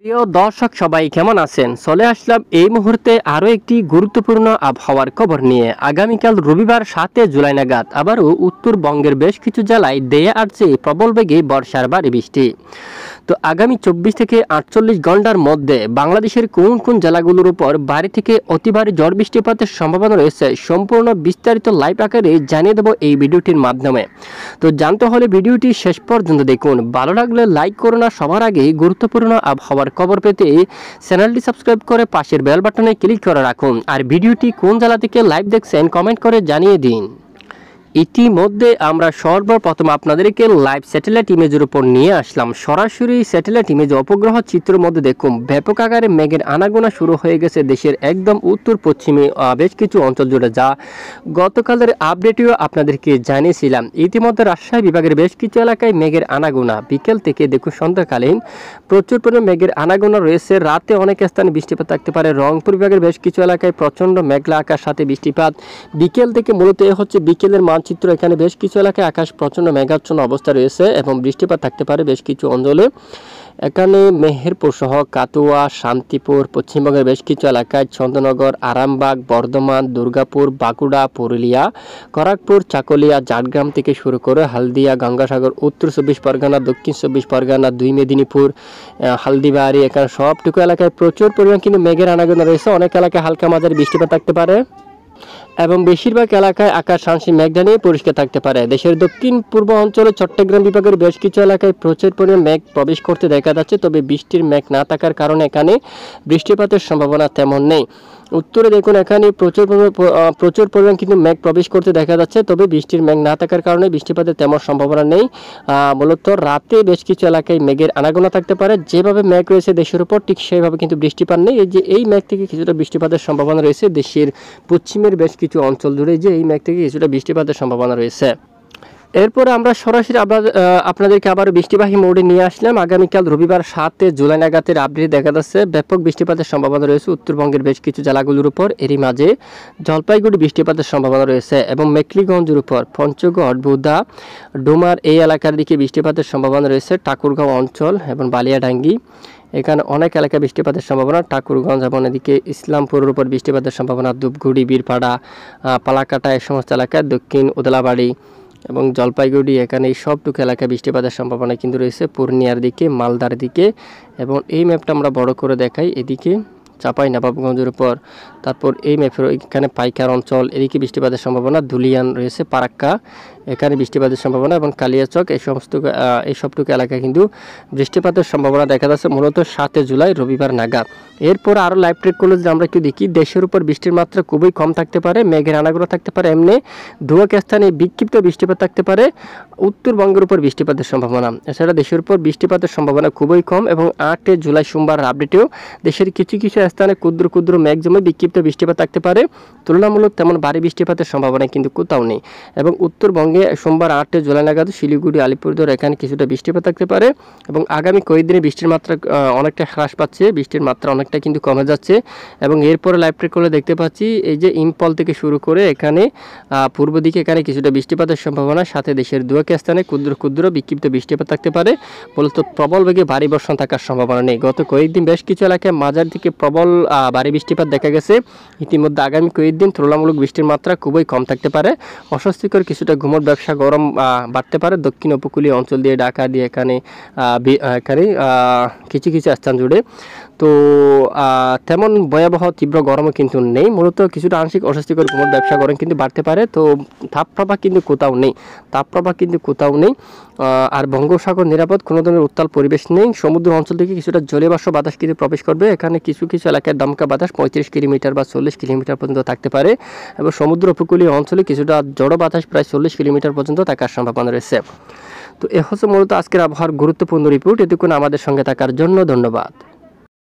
প্রিয় দর্শক সবাই কেমন আছেন? চলে আসলাম এই মুহূর্তে আরও একটি গুরুত্বপূর্ণ আবহাওয়ার খবর নিয়ে। আগামীকাল রবিবার 7 জুলাই নাগাদ আবারও উত্তরবঙ্গের বেশ কিছু জেলায় দেয়া আসছে প্রবল বেগে বর্ষার ভারী বৃষ্টি। তো আগামী 24 থেকে 48 ঘন্টার মধ্যে বাংলাদেশের কোন কোন জেলাগুলোর উপর ভারী থেকে অতি ভারী ঝড় বৃষ্টিপাতের সম্ভাবনা রয়েছে সম্পূর্ণ বিস্তারিত লাইভ আকারে জানিয়ে দেবো এই ভিডিওটির মাধ্যমে। তো জানতে হলে ভিডিওটি শেষ পর্যন্ত দেখুন। ভালো লাগলে লাইক করুন, আর সবার আগে গুরুত্বপূর্ণ আবহাওয়ার খবর পেতে চ্যানেলটি সাবস্ক্রাইব করে পাশের বেল বাটনে ক্লিক করে রাখুন। আর ভিডিওটি কোন জেলা থেকে লাইভ দেখছেন কমেন্ট করে জানিয়ে দিন। ইতিমধ্যে আমরা সর্বপ্রথম আপনাদেরকে লাইভ স্যাটেলাইট ইমেজের উপর নিয়ে আসলাম। সরাসরি স্যাটেলাইট ইমেজ উপগ্রহ চিত্রের মধ্যে দেখুন ব্যাপক আকারে মেঘের আনাগোনা শুরু হয়ে গেছে দেশের একদম উত্তর পশ্চিমে বেশ কিছু অঞ্চল জুড়ে, যা গতকালের আপডেটেও আপনাদেরকে জানিয়েছিলাম। ইতিমধ্যে রাজশাহী বিভাগের বেশ কিছু এলাকায় মেঘের আনাগোনা বিকেল থেকে দেখুন সন্ধ্যাকালীন প্রচুর পরিমাণে মেঘের আনাগোনা রয়েছে। রাতে অনেক স্থানে বৃষ্টিপাত থাকতে পারে। রংপুর বিভাগের বেশ কিছু এলাকায় প্রচণ্ড মেঘলা আকাশ সাথে বৃষ্টিপাত বিকেল থেকে। মূলত এ হচ্ছে বিকেলের চিত্র। এখানে বেশ কিছু এলাকায় আকাশ প্রচণ্ড মেঘাচ্ছন্ন অবস্থা রয়েছে এবং বৃষ্টিপাত থাকতে পারে বেশ কিছু অঞ্চলে। এখানে মেহেরপুর সহ কাতুয়া, শান্তিপুর, পশ্চিমবঙ্গের বেশ কিছু এলাকায় চন্দ্রনগর, আরামবাগ, বর্ধমান, দুর্গাপুর, বাঁকুড়া, পুরুলিয়া, খড়গপুর, চাকুলিয়া, ঝাড়গ্রাম থেকে শুরু করে হলদিয়া, গঙ্গাসাগর, উত্তর 24 পরগনা, দক্ষিণ 24 পরগনা, 2 মেদিনীপুর, হালদিবাড়ি, এখানে সবটুকু এলাকায় প্রচুর পরিমাণ কিন্তু মেঘের আনাগোনা রয়েছে। অনেক এলাকায় হালকা মাঝারি বৃষ্টিপাত থাকতে পারে এবং বেশিরভাগ এলাকায় আকাশ আংশিক মেঘ নিয়ে পরিষ্কার থাকতে পারে। দেশের দক্ষিণ পূর্ব অঞ্চলে চট্টগ্রাম বিভাগের বেশ কিছু এলাকায় প্রচুর পরিমাণ মেঘ প্রবেশ করতে দেখা যাচ্ছে, তবে বৃষ্টির মেঘ না থাকার কারণে এখানে বৃষ্টিপাতের সম্ভাবনা তেমন নেই। উত্তরে দেখুন এখানে প্রচুর পরিমাণ কিন্তু মেঘ প্রবেশ করতে দেখা যাচ্ছে, তবে বৃষ্টির মেঘ না থাকার কারণে বৃষ্টিপাতের তেমন সম্ভাবনা নেই। মূলত রাতে বেশ কিছু এলাকায় মেঘের আনাগোনা থাকতে পারে। যেভাবে মেঘ রয়েছে দেশের উপর ঠিক সেইভাবে কিন্তু বৃষ্টিপাত নেই। এই মেঘ থেকে কিছুটা বৃষ্টিপাতের সম্ভাবনা রয়েছে দেশের পশ্চিমের বেশ কিছু অঞ্চল জুড়ে, এই মেঘ থেকে কিছুটা বৃষ্টিপাতের সম্ভাবনা রয়েছে। এরপরে আমরা সরাসরি আপনাদেরকে আবার বৃষ্টিবাহী মোডে নিয়ে আসলাম। আগামীকাল রবিবার 7 জুলাই নাগাদের আপডেট দেখা যাচ্ছে ব্যাপক বৃষ্টিপাতের সম্ভাবনা রয়েছে উত্তরবঙ্গের বেশ কিছু জেলাগুলোর উপর। এরই মাঝে জলপাইগুড়ি বৃষ্টিপাতের সম্ভাবনা রয়েছে এবং মেখলিগঞ্জের উপর পঞ্চগড়, বুধা, ডোমার এই এলাকার দিকে বৃষ্টিপাতের সম্ভাবনা রয়েছে। ঠাকুরগাঁও অঞ্চল এবং বালিয়াডাঙ্গি এখানে অনেক এলাকায় বৃষ্টিপাতের সম্ভাবনা। ঠাকুরগঞ্জ এবং এদিকে ইসলামপুরের উপর বৃষ্টিপাতের সম্ভাবনা। ধূপগুড়ি, বীরপাড়া, পালাকাটা এই সমস্ত এলাকায়, দক্ষিণ উদলাবাড়ি এবং জলপাইগুড়ি এখানে এই সবটুকু এলাকায় বৃষ্টিপাতের সম্ভাবনা কিন্তু রয়েছে। পূর্ণিয়ার দিকে, মালদার দিকে এবং এই ম্যাপটা আমরা বড় করে দেখাই। এদিকে চাঁপাইনবাবগঞ্জের উপর, তারপর এই ম্যাপের এখানে পাইকার অঞ্চল এদিকে বৃষ্টিপাতের সম্ভাবনা। ধুলিয়ান রয়েছে, পারাক্কা এখানে বৃষ্টিপাতের সম্ভাবনা এবং কালিয়াচক এই সবটুকু এলাকায় কিন্তু বৃষ্টিপাতের সম্ভাবনা দেখা যাচ্ছে মূলত 7 জুলাই রবিবার নাগাদ। এরপর আরও লাইভ ট্রেক করলে যদি আমরা একটু দেখি, দেশের উপর বৃষ্টির মাত্রা খুবই কম থাকতে পারে, মেঘের আনাগোনা থাকতে পারে, এমনি দুয়াক স্থানে বিক্ষিপ্ত বৃষ্টিপাত থাকতে পারে। উত্তরবঙ্গের উপর বৃষ্টিপাতের সম্ভাবনা, এছাড়া দেশের উপর বৃষ্টিপাতের সম্ভাবনা খুবই কম। এবং 8 জুলাই সোমবার আপডেটেও দেশের কিছু কিছু স্থানে ক্ষুদ্র ক্ষুদ্র মেঘ জমে বিক্ষিপ্ত বৃষ্টিপাত থাকতে পারে। তুলনামূলক তেমন ভারী বৃষ্টিপাতের সম্ভাবনা কিন্তু কোথাও নেই। এবং উত্তরবঙ্গে সোমবার 8 জুলাই নাগাদ শিলিগুড়ি, আলিপুরদুয়ার এখানে কিছুটা বৃষ্টিপাত থাকতে পারে এবং আগামী কয়েকদিনে বৃষ্টির মাত্রা অনেকটা হ্রাস পাচ্ছে, বৃষ্টির মাত্রা অনেকটা কিন্তু কমে যাচ্ছে। এবং এরপরে লাইভ ট্রেক করলে দেখতে পাচ্ছি এই যে ইম্ফল থেকে শুরু করে এখানে পূর্ব দিকে এখানে কিছুটা বৃষ্টিপাতের সম্ভাবনা, সাথে দেশের দুয়েক স্থানে ক্ষুদ্র ক্ষুদ্র বিক্ষিপ্ত বৃষ্টিপাত থাকতে পারে। মূলত প্রবল বেগে ভারী বর্ষণ থাকার সম্ভাবনা নেই। গত কয়েকদিন বেশ কিছু এলাকায় মাঝার দিকে প্রবল ভারী বৃষ্টিপাত দেখা গেছে। ইতিমধ্যে আগামী কয়েকদিন তুলনামূলক বৃষ্টির মাত্রা খুবই কম থাকতে পারে। অস্বস্তিকর কিছুটা ঘুমট ব্যবসা, গরম বাড়তে পারে দক্ষিণ উপকূলীয় অঞ্চল দিয়ে, ঢাকা দিয়ে এখানে কিছু কিছু স্থান জুড়ে। তো তেমন ভয়াবহ তীব্র গরমও কিন্তু নেই, মূলত কিছুটা আংশিক অস্বস্তিকর ঘুমট ব্যবসা গরম কিন্তু বাড়তে পারে। তো তাপপ্রবাহ কিন্তু কোথাও নেই। আর বঙ্গোপসাগর নিরাপদ, কোনো ধরনের উত্তাল পরিবেশ নেই। সমুদ্র অঞ্চল থেকে কিছুটা জলীয় বাষ্প বাতাস কিন্তু প্রবেশ করবে। এখানে কিছু কিছু এলাকায় দমকা বাতাস 35 কিলোমিটার বা 40 কিলোমিটার পর্যন্ত থাকতে পারে এবং সমুদ্র উপকূলীয় অঞ্চলে কিছুটা জড়ো বাতাস প্রায় 40 কিলোমিটার পর্যন্ত থাকার সম্ভাবনা রয়েছে। তো এ হচ্ছে মূলত আজকের আবহাওয়ার গুরুত্বপূর্ণ রিপোর্ট। এতক্ষণ আমাদের সঙ্গে থাকার জন্য ধন্যবাদ।